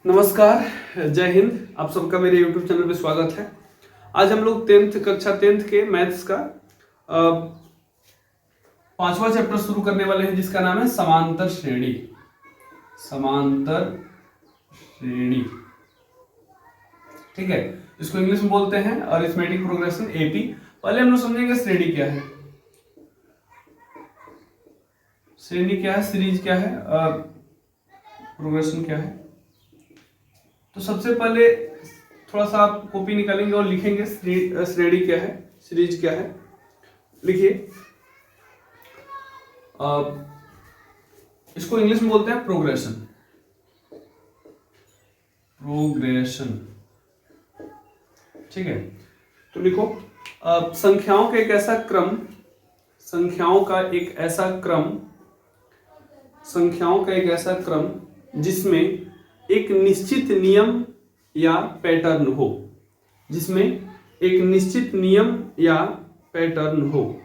नमस्कार, जय हिंद। आप सबका मेरे YouTube चैनल पे स्वागत है। आज हम लोग कक्षा 10th के मैथ्स का 5वां चैप्टर शुरू करने वाले हैं, जिसका नाम है समांतर श्रेणी। समांतर श्रेणी, ठीक है। इसको इंग्लिश में बोलते हैं अरिथमेटिक प्रोग्रेशन, एपी। पहले हम लोग समझेंगे श्रेणी क्या है। श्रेणी क्या है, सीरीज क्या है, प्रोग्रेशन क्या है। तो सबसे पहले थोड़ा सा आप कॉपी निकालेंगे और लिखेंगे श्रेणी क्या है, सीरीज क्या है। लिखिए, इसको इंग्लिश में बोलते हैं प्रोग्रेशन। प्रोग्रेशन, ठीक है। तो लिखो, संख्याओं का एक ऐसा क्रम, संख्याओं का एक ऐसा क्रम, संख्याओं का एक ऐसा क्रम जिसमें एक निश्चित नियम या पैटर्न हो, जिसमें एक निश्चित नियम या पैटर्न हो।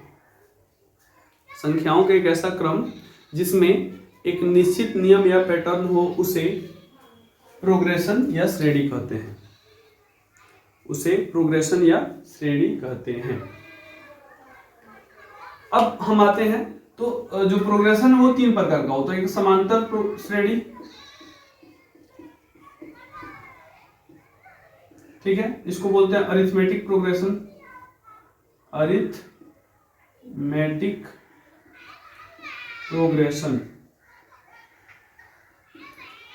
संख्याओं का एक ऐसा क्रम जिसमें एक निश्चित नियम या पैटर्न हो, उसे प्रोग्रेशन या श्रेणी कहते हैं। उसे प्रोग्रेशन या श्रेणी कहते हैं। अब हम आते हैं, तो जो प्रोग्रेशन है वो 3 प्रकार का होता है। एक समांतर श्रेणी, ठीक है, इसको बोलते हैं अरिथमेटिक प्रोग्रेशन। अरिथमेटिक प्रोग्रेशन,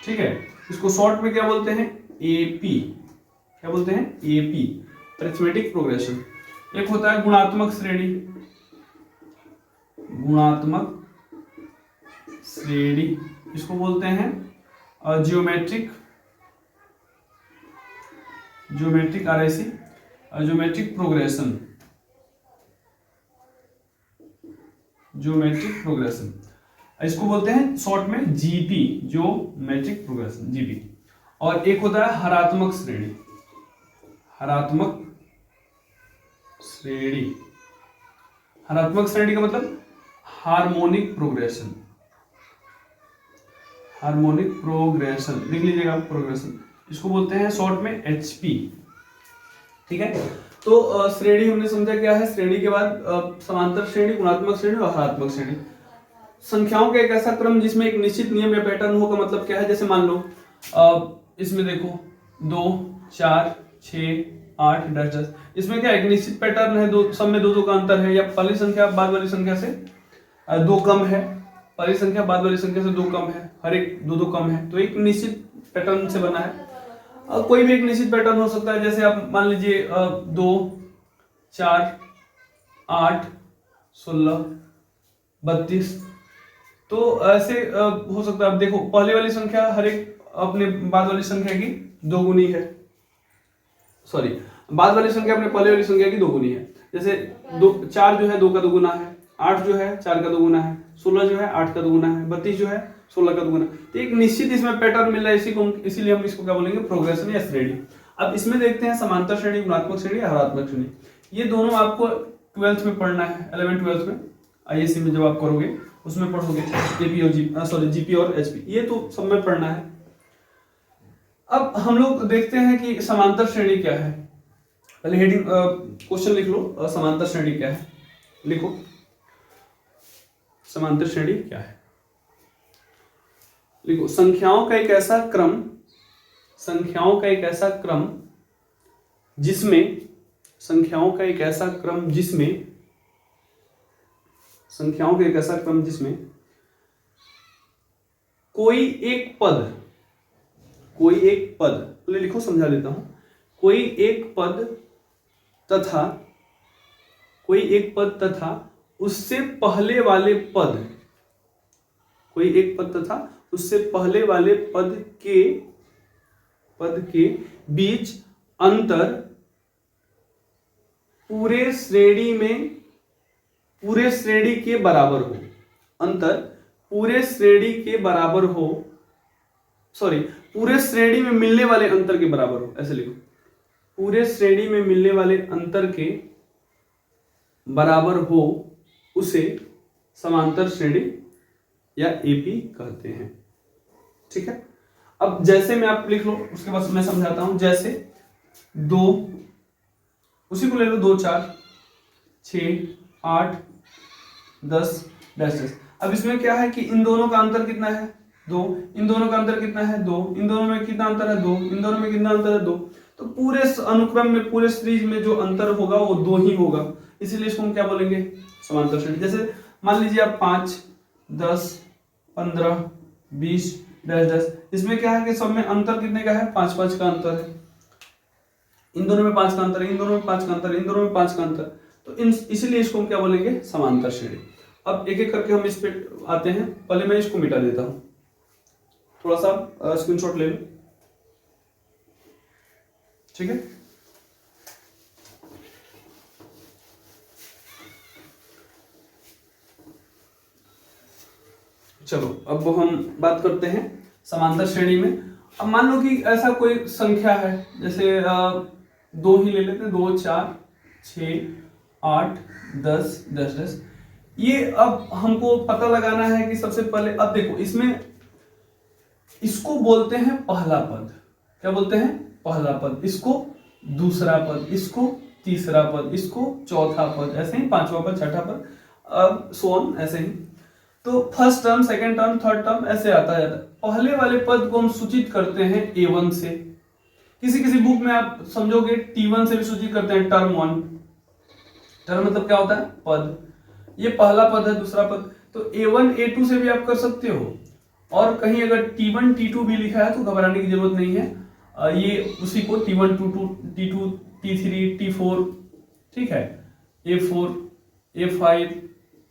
ठीक है। इसको शॉर्ट में क्या बोलते हैं, एपी। क्या बोलते हैं, एपी, अरिथमेटिक प्रोग्रेशन। एक होता है गुणात्मक श्रेणी। गुणात्मक श्रेणी, इसको बोलते हैं geometric RAC, geometric progression. Geometric progression, इसको बोलते हैं शॉर्ट में जीपी, ज्योमेट्रिक प्रोग्रेशन, जीपी। और एक होता है हरात्मक श्रेणी। हरात्मक श्रेणी, हरात्मक श्रेणी का मतलब हार्मोनिक प्रोग्रेशन। हार्मोनिक प्रोग्रेशन लिख लीजिएगा, प्रोग्रेशन। इसको बोलते हैं शॉर्ट में एचपी, ठीक है। तो श्रेणी हमने समझा क्या है। श्रेणी के बाद समांतर श्रेणी, गुणात्मक श्रेणी और हरात्मक श्रेणी। संख्याओं का एक ऐसा क्रम जिसमें एक निश्चित नियम या पैटर्न हो का मतलब क्या है। जैसे मान लो इसमें देखो 2, 4, 6, 8, 10, 10। इसमें क्या एक निश्चित पैटर्न है, दो सब में 2-2 का अंतर है, या पहली संख्या बाद वाली संख्या से 2 कम है, पहली संख्या बाद वाली संख्या से 2 कम है, हर एक 2-2 कम है। तो एक निश्चित पैटर्न से बना है। कोई भी एक निश्चित पैटर्न हो सकता है। जैसे आप मान लीजिए 2, 4, 8, 16, 32। तो ऐसे हो सकता है। अब देखो, पहले वाली संख्या हर एक अपने बाद वाली संख्या की दोगुनी है। सॉरी, बाद वाली संख्या अपने पहले वाली संख्या की दोगुनी है। जैसे 4 जो है 2 का दोगुना है, 8 जो है 4 का दोगुना है, 16 जो है 8 का दोगुना है, 32 जो है 16 का दोगुना। तो एक निश्चित इसमें पैटर्न मिल रहा है, इसीलिए हम इसको क्या बोलेंगे, प्रोग्रेशन या श्रेणी। अब इसमें देखते हैं समांतर श्रेणी, गुणात्मक श्रेणी, हरात्मक श्रेणी। ये दोनों आपको 12th में पढ़ना है, 11th 12th में आईएससी में जब आप करोगे उसमें पढ़ोगे, एपी और जीपी और एचपी, ये तो सब में पढ़ना है। अब हम लोग देखते हैं कि समांतर श्रेणी क्या है। पहले हेडिंग क्वेश्चन लिख लो, समांतर श्रेणी क्या है। लिखो, समांतर श्रेणी क्या है। लिखो, संख्याओं का एक ऐसा क्रम, संख्याओं का एक ऐसा क्रम जिसमें, संख्याओं का एक ऐसा क्रम जिसमें, संख्याओं का एक ऐसा क्रम जिसमें कोई एक पद, पहले लिखो, समझा देता हूं। कोई एक पद तथा उससे पहले वाले पद, कोई एक पद तथा उससे पहले वाले पद के बीच अंतर पूरे श्रेणी के बराबर हो। अंतर पूरे श्रेणी के बराबर हो, सॉरी, पूरे श्रेणी में मिलने वाले अंतर के बराबर हो, ऐसे लिखो। पूरे श्रेणी में मिलने वाले अंतर के बराबर हो, उसे समांतर श्रेणी या एपी कहते हैं। ठीक है। अब जैसे में आप लिख लो, उसके बाद मैं समझाता हूं। जैसे 2, उसी को ले लो, 2 4 6 8 10 डैश डैश। अब इसमें क्या है कि इन दोनों का अंतर कितना है 2, इन दोनों का अंतर कितना है 2, इन दोनों में कितना अंतर है 2, इन दोनों में कितना अंतर है 2। तो पूरे अनुक्रम में, पूरे सीरीज में जो अंतर होगा वो 2 ही होगा, इसीलिए इसको हम क्या बोलेंगे, समांतर श्रेणी। जैसे मान लीजिए आप 5 10 15 20 डैश डैश, इसमें क्या है कि सब में अंतर कितने का है, 5 5 का अंतर है। इन दोनों में 5 का अंतर है, इन दोनों में 5 का अंतर है, इन दोनों में 5 का अंतर, तो इसीलिए इसको हम क्या बोलेंगे, समांतर श्रेणी। अब एक एक करके हम इस पे आते हैं। पहले मैं इसको मिटा देता हूं, थोड़ा सा स्क्रीनशॉट ले लो, ठीक है। चलो अब हम बात करते हैं समांतर श्रेणी में। अब मान लो कि ऐसा कोई संख्या है, जैसे 2 ही ले लेते हैं, 2 4 6 8 10 10 10। ये अब हमको पता लगाना है कि सबसे पहले, अब देखो इसमें इसको बोलते हैं पहला पद, क्या बोलते हैं, पहला पद, इसको दूसरा पद, इसको तीसरा पद, इसको चौथा पद, ऐसे ही पांचवा पद, छठा पद, अब सोन ऐसे ही। तो first term, second term, third term ऐसे आता जाता है। पहले वाले पद को हम सूचित करते हैं A1 से, किसी किसी बुक में आप समझोगे T1 से भी सूचित करते हैं, टर्म 1। टर्म मतलब क्या होता है, पद, ये पहला पद है, दूसरा पद, तो A1 A2 से भी आप कर सकते हो। और कहीं अगर T1 T2 भी लिखा है तो घबराने की जरूरत नहीं है, ये उसी को T1 T2 T3 T4, ठीक है, A4 A5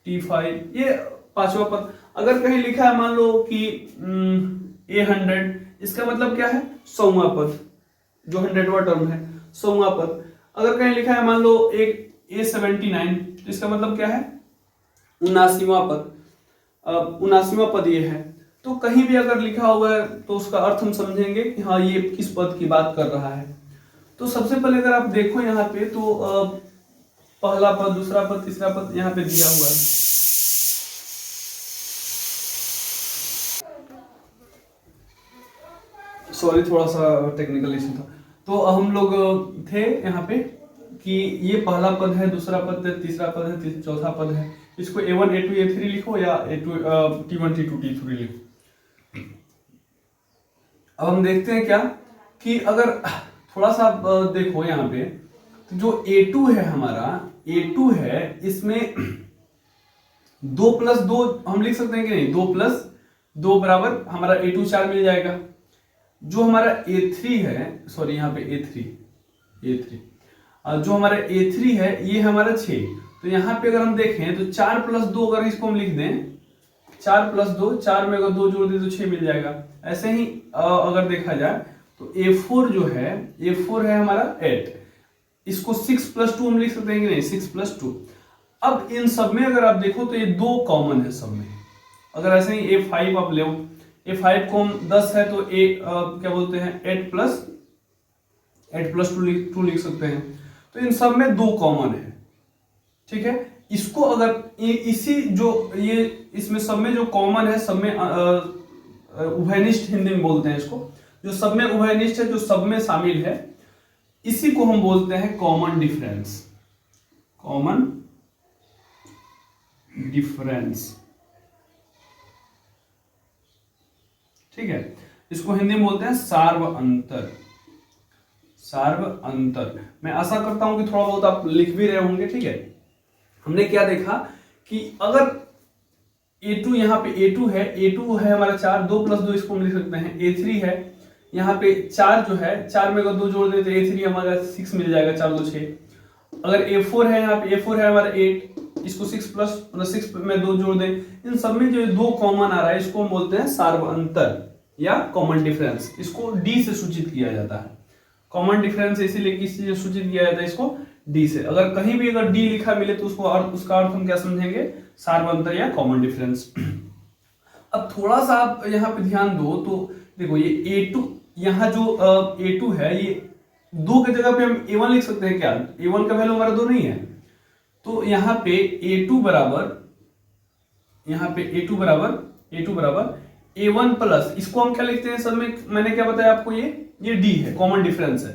T5, ये पांचवा पद। अगर कहीं लिखा है मान लो कि A100, इसका मतलब क्या है, 100वां पद, जो 100वां टर्म है, 100वां पद। अगर कहीं लिखा है मान लो एक A79, तो इसका मतलब क्या है, 79वां पद, 79वां पद ये है। तो कहीं भी अगर लिखा हुआ है तो उसका अर्थ हम समझेंगे कि हाँ ये किस पद की बात कर रहा है। तो सबसे पहले अगर आप देखो यहाँ पे, तो पहला पद, दूसरा पद, तीसरा पद यहाँ पे दिया हुआ है। सॉरी, थोड़ा सा टेक्निकल इशू था। तो हम लोग थे यहाँ पे कि ये पहला पद है, दूसरा पद है, तीसरा पद है, चौथा पद है। इसको A1 A2 A3 लिखो या T1 T2 T3 लिखो। अब हम देखते हैं क्या कि अगर थोड़ा सा देखो यहाँ पे, तो जो A2 है हमारा, A2 है, इसमें 2 + 2 हम लिख सकते हैं कि नहीं, 2 + 2 बराबर हमारा A2 4 मिल जाएगा। जो हमारा A3 है, सॉरी यहाँ पे A3 जो हमारा A3 है ये हमारा 6। तो यहाँ पे अगर हम देखें तो 4 + 2 अगर इसको हम लिख दें, 4 + 2, 4 में अगर 2 जोड़ दें तो 6 मिल जाएगा। ऐसे ही अगर देखा जाए तो A4 जो है, A4 है हमारा 8, इसको 6 + 2 हम लिख सकते हैं कि नहीं, 6 + 2। अब इन सब में अगर आप देखो तो ये 2 कॉमन है सब में। अगर ऐसे ही A5 आप ले, A5 को हम 10 है तो क्या बोलते हैं, 8 + 2 लिख सकते हैं। तो इन सब में 2 कॉमन है, ठीक है। इसको अगर इसी जो ये इसमें सब में जो कॉमन है, सब में उभयनिष्ठ हिंदी में बोलते हैं इसको, जो सब में उभयनिष्ठ है, जो सब में शामिल है, इसी को हम बोलते हैं कॉमन डिफरेंस। कॉमन डिफरेंस, ठीक है। इसको हिंदी में बोलते हैं सार्व अंतर। सार्व अंतर, मैं आशा करता हूं कि थोड़ा बहुत आप लिख भी रहे होंगे, ठीक है। हमने क्या देखा कि अगर A2, यहाँ पे A2 है हमारा 4, 2 + 2 इसको हम लिख सकते हैं। A3 है, यहाँ पे 4 जो है, 4 में अगर 2 जोड़ देते तो A3 हमारा 6 मिल जाएगा, 4 2 6। अगर A4 है, यहाँ पे A4 है हमारा 8, इसको 6 में 2 जोड़ दें, इन सब में जो 2 कॉमन आ रहा है इसको हम बोलते हैं सार्व अंतर या कॉमन डिफरेंस। इसको D से सूचित किया जाता है। कॉमन डिफरेंस इसीलिए किस चीज से सूचित किया जाता है, इसको D से। अगर कहीं भी अगर D लिखा मिले तो उसको उसका अर्थ हम क्या समझेंगे, सार्वंतर या कॉमन डिफरेंस। अब थोड़ा सा आप यहाँ पे ध्यान दो, तो देखो ये A2, यहाँ जो A2 है, ये 2 की जगह पे हम A1 लिख सकते हैं क्या, A1 का वैल्यू हमारा 2 नहीं है। तो यहाँ पे A2 बराबर A1 प्लस, इसको हम क्या लिखते हैं सब में, मैंने क्या बताया आपको, ये D है, कॉमन डिफरेंस है।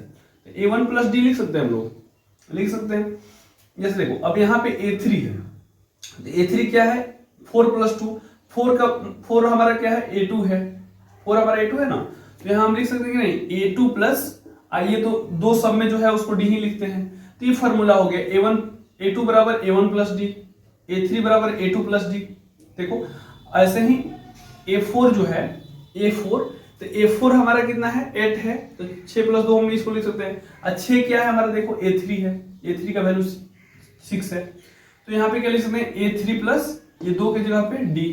A1 प्लस D लिख सकते हैं हम लोग, लिख सकते हैं। जैसे देखो अब यहाँ पे A3 है, तो A3 क्या है 4 प्लस 2, 4 हमारा क्या है A2 है, 4 हमारा A2 है ना, तो यहाँ हम लिख सकते हैं कि नहीं A2 प्लस, आइए तो दो सब में जो है उसको D ही लिखते हैं, तो ये फॉर्मूला हो गया A2 बराबर A1 प्लस D, A3 बराबर A2 प्लस D। देखो ऐसे ही A4 जो है A4, तो A4 हमारा कितना है 8 है, तो 6 प्लस 2 हम इसको लिख सकते हैं। और 6 क्या है हमारा, देखो A3 है, A3 का वैल्यू 6 है, तो यहाँ पे क्या लिख सकते हैं A3 प्लस ये 2 की जगह पे D।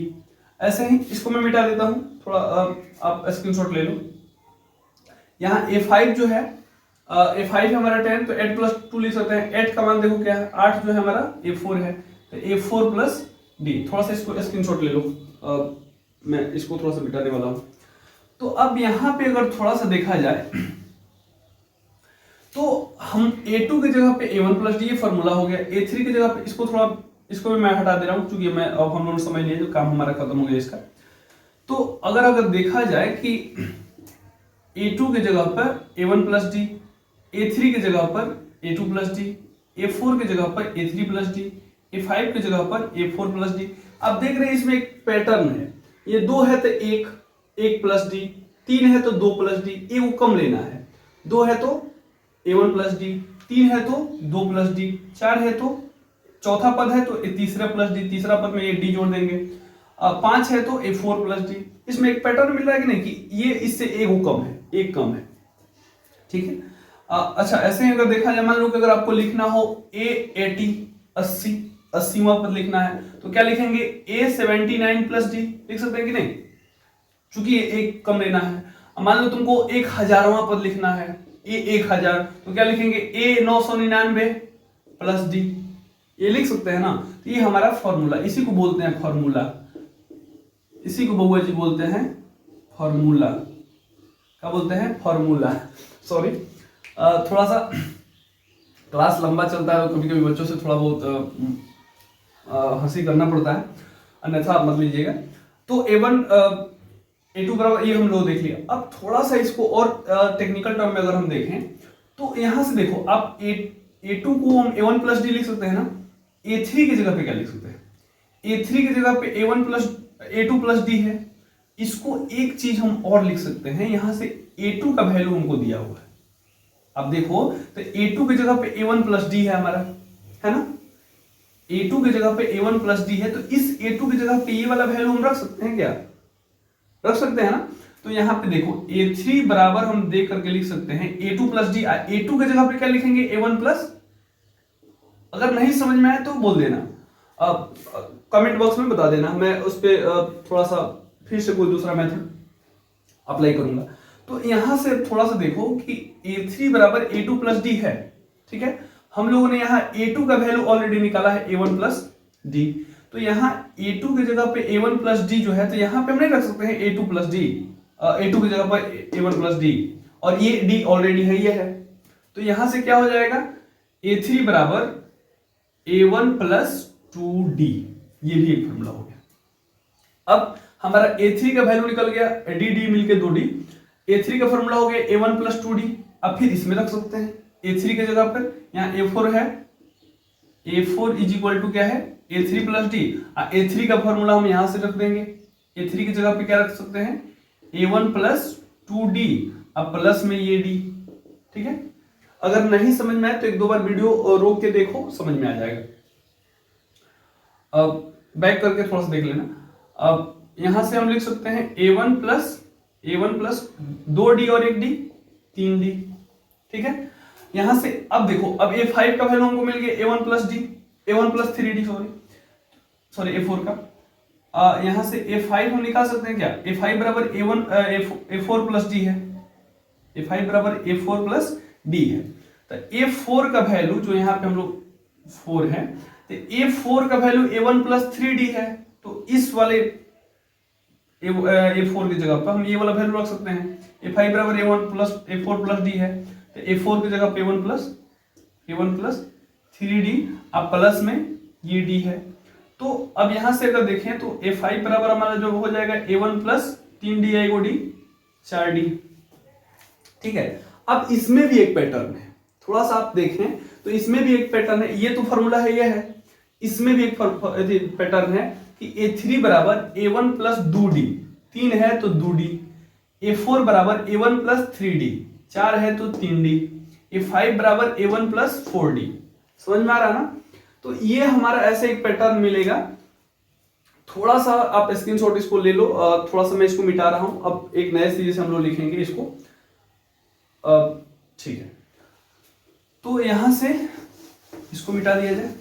ऐसे ही इसको मैं मिटा देता हूँ, थोड़ा आप स्क्रीनशॉट ले लो। यहाँ A5 जो है A5 है हमारा 10, तो 8 प्लस 2 लिख सकते हैं। 8 का मान देखो क्या है 8 जो है हमारा A4 है, तो A4 प्लस D। थोड़ा सा इसको स्क्रीनशॉट ले लो, मैं इसको थोड़ा सा मिटाने वाला हूँ। तो अब यहाँ पे अगर थोड़ा सा देखा जाए तो हम A2 की जगह पे A1 प्लस D ये फॉर्मूला हो गया, A3 की जगह पे इसको थोड़ा, इसको भी मैं हटा दे रहा हूँ क्योंकि मैं अब हम लोगों ने समझ लिया जो काम हमारा खत्म हो गया इसका। तो अगर देखा जाए कि A2 की जगह पर A1 प्लस D, A3 की जगह पर A2 प्लस D, A4 की जगह पर A3 प्लस D, A5 की जगह पर A4 प्लस D। अब देख रहे हैं इसमें एक पैटर्न है, ये 2 है तो 1 प्लस D, 3 है तो 2 प्लस D, ए को कम लेना है, 2 है तो A1 प्लस D, 3 है तो 2 प्लस D, 4 है तो चौथा पद है तो तीसरा प्लस D, तीसरा पद में ये D जोड़ देंगे, 5 है तो A4 प्लस D। इसमें एक पैटर्न मिल रहा है कि नहीं कि ये इससे एक कम है, एक कम है, ठीक है। अच्छा ऐसे ही अगर देखा जाए, मान लो कि अगर आपको लिखना हो A80 80 80वां पद लिखना है तो क्या लिखेंगे A79 प्लस D, लिख सकते हैं कि नहीं, चूंकि ये एक कम लेना है। मान लो तुमको 1000वां पद लिखना है A1000, तो क्या लिखेंगे A999 प्लस D, ये लिख सकते हैं ना। तो ये हमारा फॉर्मूला, इसी को बोलते हैं फॉर्मूला, इसी को बउआ जी बोलते हैं फॉर्मूला। क्या बोलते हैं, फॉर्मूला। सॉरी, थोड़ा सा क्लास लंबा चलता है, कभी कभी बच्चों से थोड़ा बहुत हंसी करना पड़ता है, अन्यथा आप मत लीजिएगा। तो A1 A2 बराबर ये हम लोग देख लिया। अब थोड़ा सा इसको और टेक्निकल टर्म में अगर हम देखें तो यहां से देखो, आप A2 को हम A1 प्लस D लिख सकते हैं ना, A3 की जगह पे क्या लिख सकते हैं, A3 की जगह पे A1 plus A2 plus D है। इसको एक चीज हम और लिख सकते हैं, यहां से A2 का वैल्यू हमको दिया हुआ है, अब देखो तो A2 की जगह पे A1 प्लस D है हमारा, है ना, A2 की जगह पे A1 प्लस D है, तो इस A2 की जगह पे ये वाला वैल्यू हम रख सकते हैं, क्या रख सकते हैं ना। तो यहाँ पे देखो A3 बराबर हम देख करके लिख सकते हैं A2 प्लस D, A2 की जगह पे क्या लिखेंगे A1 प्लस। अगर नहीं समझ में आए तो बोल देना, कमेंट बॉक्स में बता देना, मैं उस पर थोड़ा सा फिर से कोई दूसरा मेथड अप्लाई करूंगा। तो यहां से थोड़ा सा देखो कि A3 बराबर A2 प्लस D है, ठीक है। हम लोगों ने यहाँ A2 का वैल्यू ऑलरेडी निकाला है A1 प्लस D, तो यहाँ A2 की जगह पे A1 प्लस D जो है, तो यहाँ पे हम नहीं रख सकते हैं A2 प्लस D, A2 की जगह पर A1 प्लस D, और ये D ऑलरेडी है, ये है, तो यहां से क्या हो जाएगा A3 बराबर A1 प्लस 2D, ये भी एक फॉर्मूला हो गया। अब हमारा A3 का वैल्यू निकल गया, D मिलके 2D, A3 का फॉर्मूला हो गया A1 प्लस 2D। अब फिर इसमें रख सकते हैं A3 की जगह पर, यहाँ A4 है, A4 इज इक्वल टू क्या है A3 प्लस D, A3 का फॉर्मूला हम यहां से रख देंगे, A3 की जगह पे क्या रख सकते हैं A1 प्लस 2D, अब प्लस में ये D, ठीक है। अगर नहीं समझ में आए तो एक दो बार वीडियो रोक के देखो, समझ में आ जाएगा। अब बैक करके थोड़ा सा देख लेना। अब यहां से हम लिख सकते हैं A1 प्लस 2D और 1D 3D, ठीक है। यहां से अब देखो, अब A5 का वैल्यू हमको मिल गया A1 plus D, A1 plus 3D, sorry A4 का, यहां से A5 हम निकाल सकते हैं क्या, A5 बराबर A4 प्लस D है, A5 बराबर A4 प्लस D है। तो A4 का वैल्यू जो यहाँ पे हम लोग 4 है, तो A4 का वैल्यू A1 प्लस 3D है, तो इस वाले A4 की जगह पर हम ये वाला वैल्यू रख सकते हैं, A5 बराबर A1 plus A4 plus D है, तो A4 की जगह पे A1 प्लस 3D, अब प्लस में ये D है। तो अब यहां से अगर देखें तो A5 बराबर हमारा जो हो जाएगा A1 प्लस 3d आई को d 4d। ठीक है, अब इसमें भी एक पैटर्न है, थोड़ा सा आप देखें तो इसमें भी एक पैटर्न है। ये तो फॉर्मूला है, ये है, इसमें भी एक पैटर्न है कि A3 बराबर A1 प्लस 2d, 3 है तो 2d, A4 बराबर A1 प्लस 3d, 4 है तो 3d, A5 बराबर A1 प्लस 4d। समझ में आ रहा ना? तो ये हमारा ऐसे एक पैटर्न मिलेगा। थोड़ा सा आप स्क्रीनशॉट इसको ले लो, थोड़ा सा मैं इसको मिटा रहा हूं, अब एक नए सीरीज से हम लोग लिखेंगे इसको। ठीक है, तो यहां से इसको मिटा दिया जाए।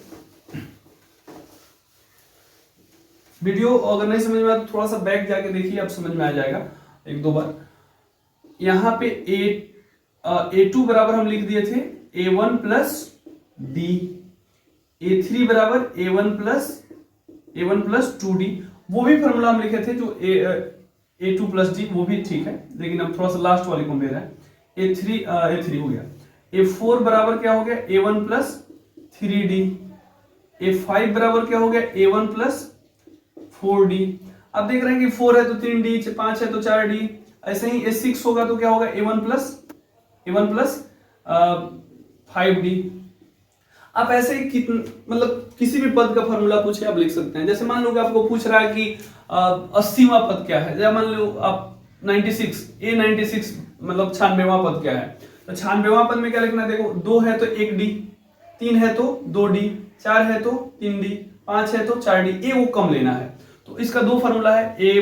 वीडियो अगर नहीं समझ में आया तो थोड़ा सा बैक जाके देखिए, अब समझ में आ जाएगा एक दो बार। यहां पे A2 बराबर हम लिख दिए थे A1 प्लस D, A3 बराबर A1 प्लस 2D, वो भी फॉर्मूला हम लिखे थे जो A2 प्लस D, वो भी ठीक है, लेकिन अब थोड़ा सा लास्ट वाले को ले रहा है। A3 हो गया। A4 बराबर क्या हो गया A1 प्लस 3D, A5 बराबर क्या हो गया A1 प्लस 4D। अब देख रहे हैं कि 4 है तो 3D, 5 है तो 4D, ऐसे ही A6 होगा तो क्या होगा A1 प्लस 5D। आप ऐसे मतलब किसी भी पद का फॉर्मूला पूछे आप लिख सकते हैं। जैसे मान लो कि आपको पूछ रहा है कि 80वां पद क्या है, जैसे मान लो आप 96 मतलब 96वां पद क्या है, तो 96वां पद में क्या लिखना है, देखो 2 है तो 1D, 3 है तो 2D, 4 है तो 3D, 5 है तो 4D, ए वो कम लेना है। तो इसका दो फॉर्मूला है, ए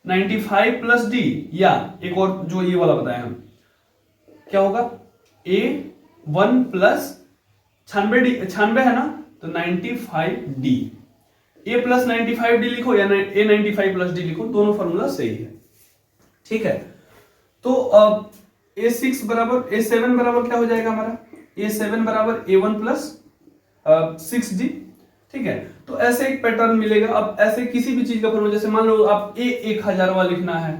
95 प्लस डी, या एक और जो ये वाला बताया हम, क्या होगा A1 प्लस 96 है ना, तो 95D, A प्लस 95D लिखो या A95 प्लस डी लिखो, दोनों फॉर्मूला सही है। ठीक है, तो A7 बराबर क्या हो जाएगा हमारा, A7 बराबर A1 प्लस 6D। ठीक है, तो ऐसे एक पैटर्न मिलेगा। अब ऐसे किसी भी चीज का फॉर्मूला, जैसे मान लो आप A1000 लिखना है,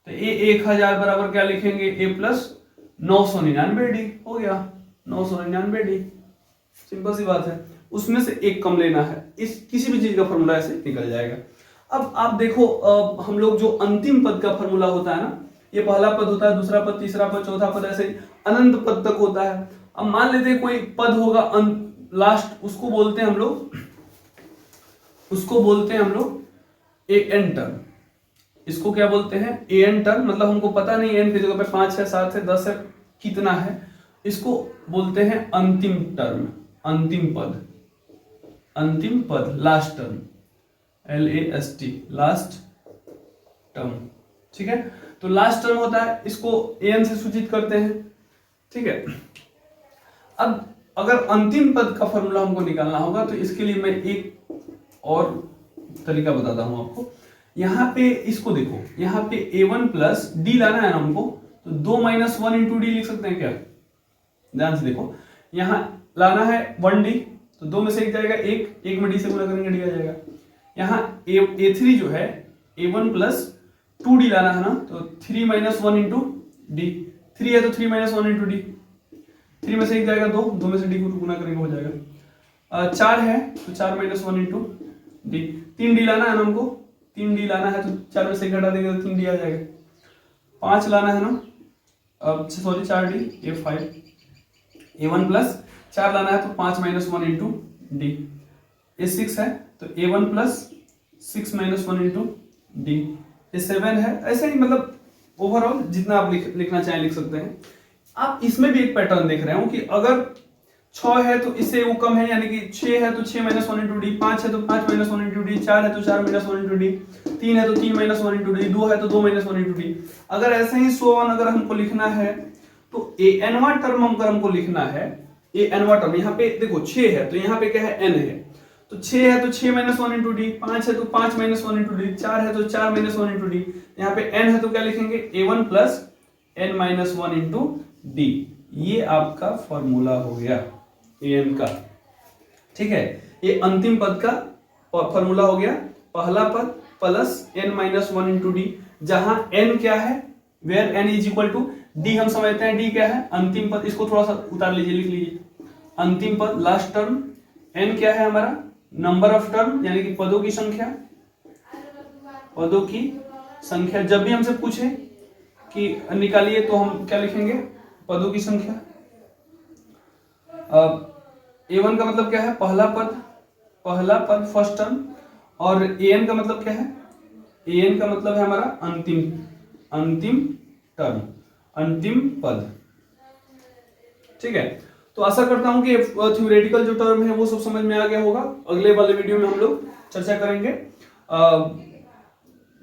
तो A1000 बराबर क्या लिखेंगे, A प्लस 999D, हो गया 999D, सिंपल सी बात है। उसमें से एक कम लेना है, इस किसी भी चीज का फॉर्मूला ऐसे निकल जाएगा। अब आप देखो, हम लोग जो अंतिम पद का फॉर्मूला होता है ना, ये पहला पद होता है, दूसरा पद, तीसरा पद, चौथा पद, ऐसे अनंत पद तक होता है। अब मान लेते हैं कोई पद होगा लास्ट, उसको बोलते हैं हम लोग ए एन टर्म। इसको क्या बोलते हैं, ए एन टर्म, मतलब हमको पता नहीं एन की जगह पे 5 है, 7 है, 10 है, कितना है, इसको बोलते हैं अंतिम टर्म, अंतिम पद, last term, LAST, last term. ठीक है, तो लास्ट टर्म होता है, इसको एन से सूचित करते हैं। ठीक है, अब अगर अंतिम पद का फॉर्मूला हमको निकालना होगा तो इसके लिए मैं एक और तरीका बताता हूं आपको। यहां पे इसको देखो, यहां पे A1 प्लस डी लाना है ना हमको, तो 2 माइनस 1 इंटू डी लिख सकते हैं क्या, ध्यान से देखो, यहां लाना है 1D, तो 2 में से एक जाएगा, एक में डी से गुणा करेंगे डी आ जाएगा। यहाँ A3 जो है A1 प्लस 2D लाना है ना, तो 3 माइनस 1 इंटू डी, 3 है तो 3 माइनस 1 इंटू डी, 3 में से एक जाएगा 2 में से डी को गुणा करेंगे हो जाएगा। 4 है तो 4 माइनस 1 इंटू डी, 3D लाना है ना हमको, 3D लाना है तो 4 में से घटा देंगे तो 3D आ जाएगा। 5 लाना है ना, अब sorry 4D, A5, A1 plus 4 लाना है तो 5 माइनस 1 इंटू डी, A6 है तो A1 plus 6 minus 1 into D, A7 है, ऐसे ही मतलब ओवरऑल जितना आप लिखना चाहें लिख सकते हैं। आप इसमें भी एक पैटर्न देख रहे हो कि अगर 6 है तो इससे वो कम है, यानी कि 6 है तो 6 माइनस 1 इंटू डी, 5 है तो 5 माइनस 1 इंटू डी, 4 है तो 4 माइनस 1 इंटू डी, 3 है तो 3 माइनस 1 इंटू डी, 2 है तो 2 माइनस 1 इंटू डी। अगर ऐसे ही सो ऑन अगर हमको लिखना है तो एनवा टर्म अगर हमको लिखना है, एनवा टर्म, यहाँ पे देखो 6 है तो यहाँ पे क्या है, एन है, तो 6 है तो 6 माइनस 1 इंटू डी, 5 है तो 5 माइनस 1 इंटू डी, 4 है तो 4 माइनस 1 इंटू डी, यहाँ पे n है तो क्या लिखेंगे, A1 plus n minus 1 into D. ये आपका फॉर्मूला हो गया an का। ठीक है, ये अंतिम पद का फॉर्मूला हो गया, पहला पद plus n minus 1 into D, जहां n क्या है, where n is equal to D, हम समझते हैं d क्या है, अंतिम पद, इसको थोड़ा सा उतार लीजिए, लिख लीजिए, अंतिम पद लास्ट टर्म, n क्या है हमारा, नंबर ऑफ टर्म यानी कि पदों की संख्या, पदों की संख्या। जब भी हमसे पूछे कि निकालिए तो हम क्या लिखेंगे, पदों की संख्या। A1 का मतलब क्या है, पहला पद फर्स्ट टर्म। और AN का मतलब क्या है, AN का मतलब है हमारा अंतिम टर्म, अंतिम पद। ठीक है, तो आशा करता हूं कि थ्योरेटिकल जो टर्म है वो सब समझ में आ गया होगा। अगले वाले वीडियो में हम लोग चर्चा करेंगे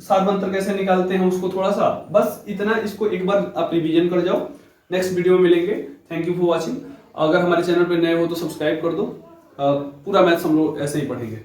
सार्वंतर कैसे निकालते हैं उसको, थोड़ा सा बस इतना, इसको एक बार आप रिवीजन कर जाओ। नेक्स्ट वीडियो में मिलेंगे। Thank you for watching. अगर हमारे चैनल पर नए हो तो सब्सक्राइब कर दो। पूरा मैथ्स हम लोग ऐसे ही पढ़ेंगे।